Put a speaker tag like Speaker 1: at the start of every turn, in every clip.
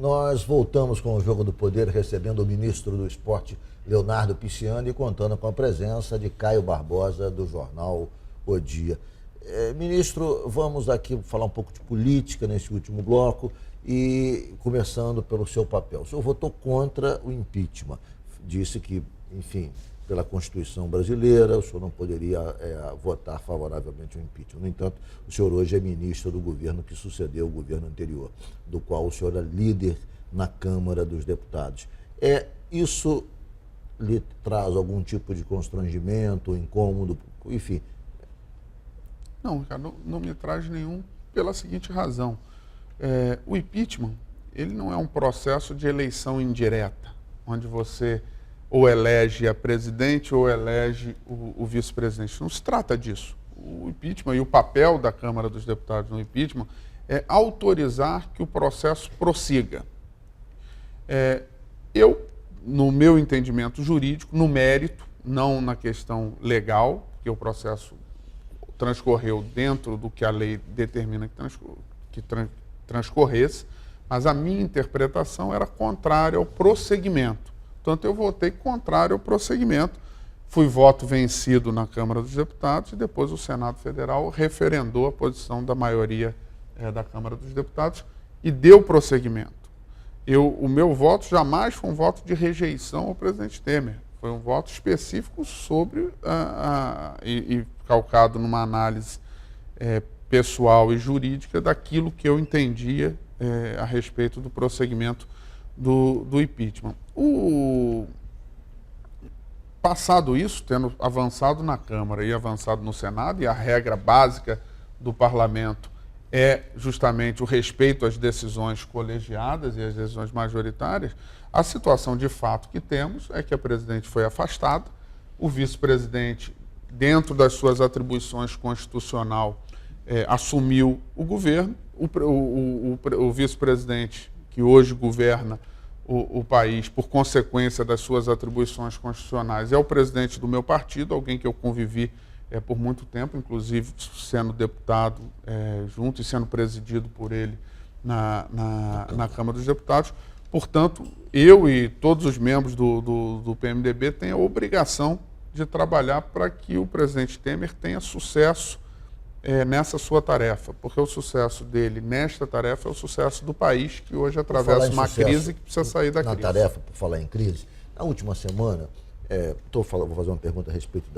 Speaker 1: nós voltamos com o Jogo do Poder recebendo o ministro do Esporte, Leonardo Pisciani, e contando com a presença de Caio Barbosa, do jornal O Dia. Ministro, vamos aqui falar um pouco de política nesse último bloco e começando pelo seu papel. O senhor votou contra o impeachment, disse que, enfim, pela Constituição brasileira, o senhor não poderia votar favoravelmente ao impeachment. No entanto, o senhor hoje é ministro do governo que sucedeu o governo anterior, do qual o senhor é líder na Câmara dos Deputados. Isso lhe traz algum tipo de constrangimento, incômodo, enfim?
Speaker 2: Não, Ricardo, não me traz nenhum pela seguinte razão. O impeachment, ele não é um processo de eleição indireta, onde você ou elege a presidente ou elege o vice-presidente. Não se trata disso. O impeachment e o papel da Câmara dos Deputados no impeachment é autorizar que o processo prossiga. Eu, no meu entendimento jurídico, no mérito, não na questão legal, porque o processo transcorreu dentro do que a lei determina que transcorresse, mas a minha interpretação era contrária ao prosseguimento. Portanto, eu votei contrário ao prosseguimento. Fui voto vencido na Câmara dos Deputados e depois o Senado Federal referendou a posição da maioria da Câmara dos Deputados e deu prosseguimento. O meu voto jamais foi um voto de rejeição ao presidente Temer. Foi um voto específico sobre e calcado numa análise pessoal e jurídica daquilo que eu entendia a respeito do prosseguimento do impeachment. Passado isso, tendo avançado na Câmara e avançado no Senado, e a regra básica do parlamento é justamente o respeito às decisões colegiadas e às decisões majoritárias, a situação de fato que temos é que a presidente foi afastada, o vice-presidente, dentro das suas atribuições constitucional, assumiu o governo, o vice-presidente, que hoje governa o país, por consequência das suas atribuições constitucionais, é o presidente do meu partido, alguém que eu convivi por muito tempo, inclusive sendo deputado junto e sendo presidido por ele na Câmara dos Deputados. Portanto, eu e todos os membros do PMDB têm a obrigação de trabalhar para que o presidente Temer tenha sucesso nessa sua tarefa, porque o sucesso dele nesta tarefa é o sucesso do país, que hoje atravessa uma crise que precisa sair da crise.
Speaker 1: Na tarefa, por falar em crise, na última semana, vou fazer uma pergunta a respeito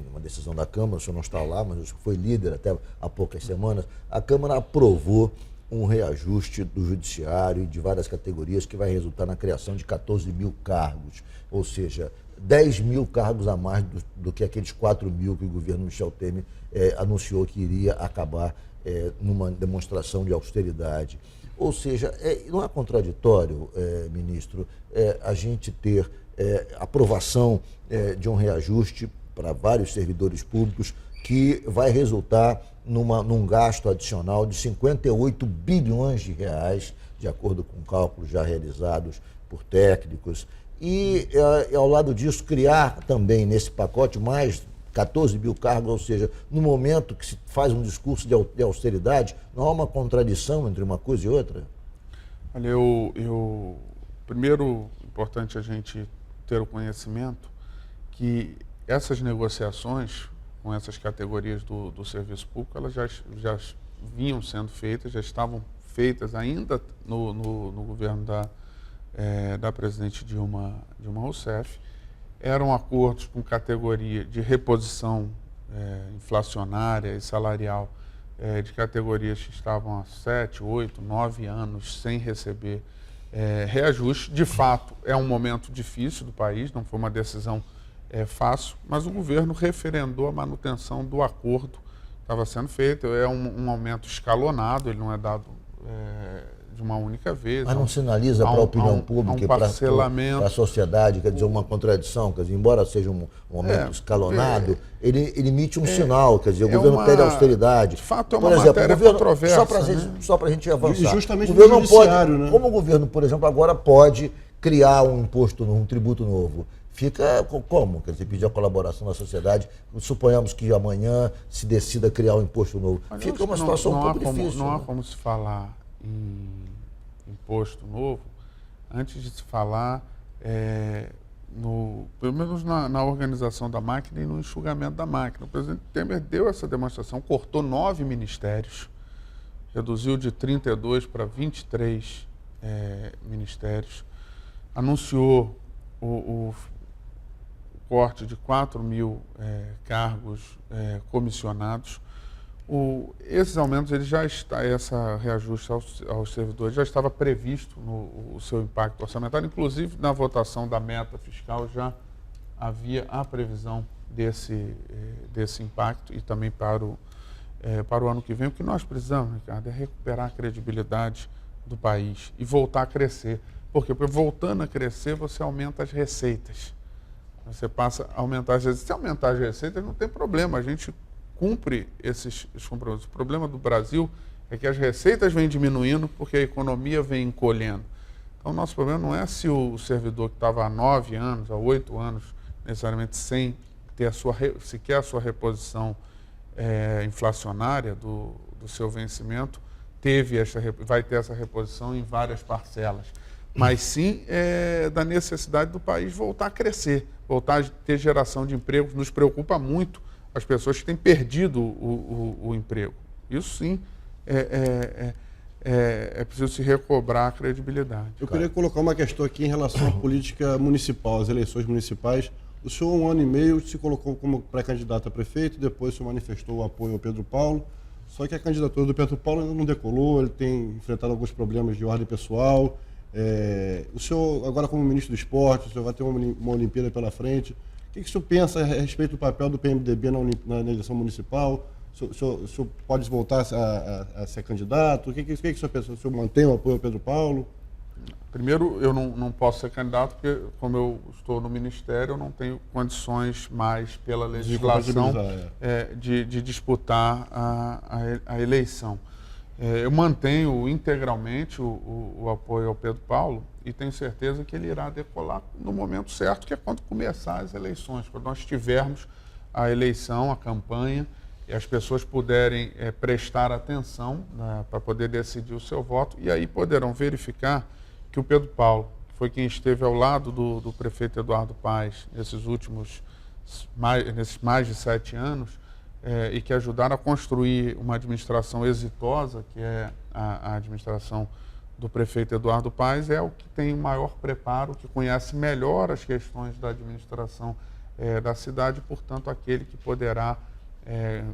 Speaker 1: uma decisão da Câmara, o senhor não está lá, mas foi líder até há poucas semanas. A Câmara aprovou um reajuste do Judiciário e de várias categorias que vai resultar na criação de 14 mil cargos, ou seja, 10 mil cargos a mais do que aqueles 4 mil que o governo Michel Temer anunciou que iria acabar numa demonstração de austeridade. Ou seja, não é contraditório, ministro, a gente ter aprovação de um reajuste para vários servidores públicos que vai resultar num gasto adicional de 58 bilhões de reais, de acordo com cálculos já realizados por técnicos, e ao lado disso criar também nesse pacote mais 14 mil cargos, ou seja, no momento que se faz um discurso de austeridade, não há uma contradição entre uma coisa e outra?
Speaker 2: Olha, primeiro, importante a gente ter o conhecimento que essas negociações com essas categorias do serviço público, elas já vinham sendo feitas, já estavam feitas ainda no governo da presidente Dilma Rousseff. Eram acordos com categoria de reposição inflacionária e salarial de categorias que estavam há 7, 8, 9 anos sem receber reajuste. De fato, é um momento difícil do país, não foi uma decisão fácil, mas o governo referendou a manutenção do acordo que estava sendo feito. É um aumento escalonado, ele não é dado de uma única vez.
Speaker 1: Mas não sinaliza para a opinião pública e para a sociedade, quer dizer, uma contradição, quer dizer, embora seja um aumento escalonado, ele emite um sinal, quer dizer, o governo pede austeridade.
Speaker 2: De fato, é uma matéria controversa.
Speaker 1: Só para a gente avançar.
Speaker 3: E justamente
Speaker 1: o governo
Speaker 3: no judiciário, né?
Speaker 1: Como o governo, por exemplo, agora pode criar um imposto, um tributo novo, fica como? Quer dizer, pedir a colaboração da sociedade. Suponhamos que amanhã se decida criar um imposto novo. Fica uma situação um pouco difícil.
Speaker 2: Não há como se falar imposto novo, antes de se falar, pelo menos na organização da máquina e no enxugamento da máquina. O presidente Temer deu essa demonstração, cortou 9 ministérios, reduziu de 32 para 23 ministérios, anunciou o corte de 4.000 cargos comissionados. Esses aumentos, esse reajuste aos servidores já estava previsto no seu impacto orçamentário, inclusive na votação da meta fiscal já havia a previsão desse impacto e também para o ano que vem. O que nós precisamos, Ricardo, é recuperar a credibilidade do país e voltar a crescer. Porque voltando a crescer, você aumenta as receitas. Você passa a aumentar as receitas. Se aumentar as receitas, não tem problema, a gente cumpre esses compromissos. O problema do Brasil é que as receitas vêm diminuindo porque a economia vem encolhendo. Então, o nosso problema não é se o servidor que estava há 9 anos, há 8 anos, necessariamente sem ter sequer a sua reposição inflacionária do seu vencimento, vai ter essa reposição em várias parcelas. Mas sim da necessidade do país voltar a crescer, voltar a ter geração de empregos. Nos preocupa muito as pessoas que têm perdido o emprego. Isso sim é preciso se recobrar a credibilidade.
Speaker 3: Eu queria colocar uma questão aqui em relação à política municipal, às eleições municipais. O senhor, há 1 ano e meio, se colocou como pré-candidato a prefeito, depois o senhor manifestou o apoio ao Pedro Paulo, só que a candidatura do Pedro Paulo ainda não decolou, ele tem enfrentado alguns problemas de ordem pessoal. O senhor, agora como ministro do esporte, o senhor vai ter uma Olimpíada pela frente. O que o senhor pensa a respeito do papel do PMDB na eleição municipal? O senhor pode voltar a ser candidato? O que o senhor pensa? O senhor mantém o apoio ao Pedro Paulo?
Speaker 2: Primeiro, eu não posso ser candidato porque, como eu estou no Ministério, eu não tenho condições mais, pela legislação, de disputar a eleição. Eu mantenho integralmente o apoio ao Pedro Paulo e tenho certeza que ele irá decolar no momento certo, que é quando começar as eleições, quando nós tivermos a eleição, a campanha, e as pessoas puderem prestar atenção, né, para poder decidir o seu voto, e aí poderão verificar que o Pedro Paulo, que foi quem esteve ao lado do prefeito Eduardo Paes nesses mais de 7 anos, e que ajudaram a construir uma administração exitosa, que é a administração do prefeito Eduardo Paes, é o que tem o maior preparo, que conhece melhor as questões da administração da cidade, portanto, aquele que poderá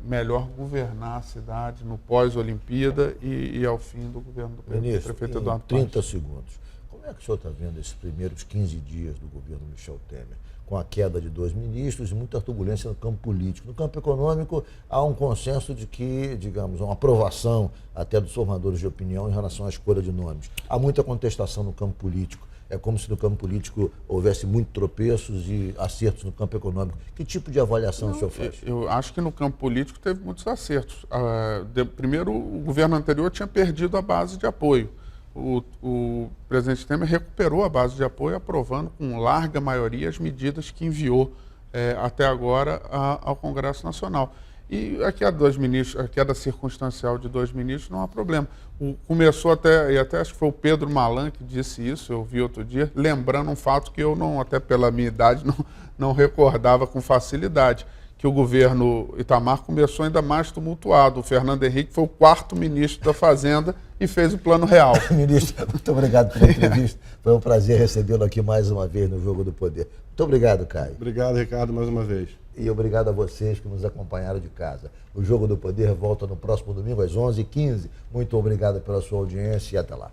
Speaker 2: melhor governar a cidade no pós-Olimpíada e ao fim do governo do prefeito Eduardo Paes.
Speaker 1: 30 segundos. Como é que o senhor está vendo esses primeiros 15 dias do governo Michel Temer? Com a queda de 2 ministros e muita turbulência no campo político. No campo econômico, há um consenso de que, digamos, uma aprovação até dos formadores de opinião em relação à escolha de nomes. Há muita contestação no campo político. É como se no campo político houvesse muitos tropeços e acertos no campo econômico. Que tipo de avaliação o senhor faz?
Speaker 2: Eu acho que no campo político teve muitos acertos. Primeiro, o governo anterior tinha perdido a base de apoio. O presidente Temer recuperou a base de apoio, aprovando com larga maioria as medidas que enviou até agora ao Congresso Nacional. E a queda circunstancial de 2 ministros não há problema. Começou até acho que foi o Pedro Malan que disse isso, eu vi outro dia, lembrando um fato que eu até pela minha idade, não recordava com facilidade, que o governo Itamar começou ainda mais tumultuado. O Fernando Henrique foi o 4º ministro da Fazenda e fez o Plano Real.
Speaker 1: Ministro, muito obrigado pela entrevista. Foi um prazer recebê-lo aqui mais uma vez no Jogo do Poder. Muito obrigado, Caio.
Speaker 3: Obrigado, Ricardo, mais uma vez.
Speaker 1: E obrigado a vocês que nos acompanharam de casa. O Jogo do Poder volta no próximo domingo às 11h15. Muito obrigado pela sua audiência e até lá.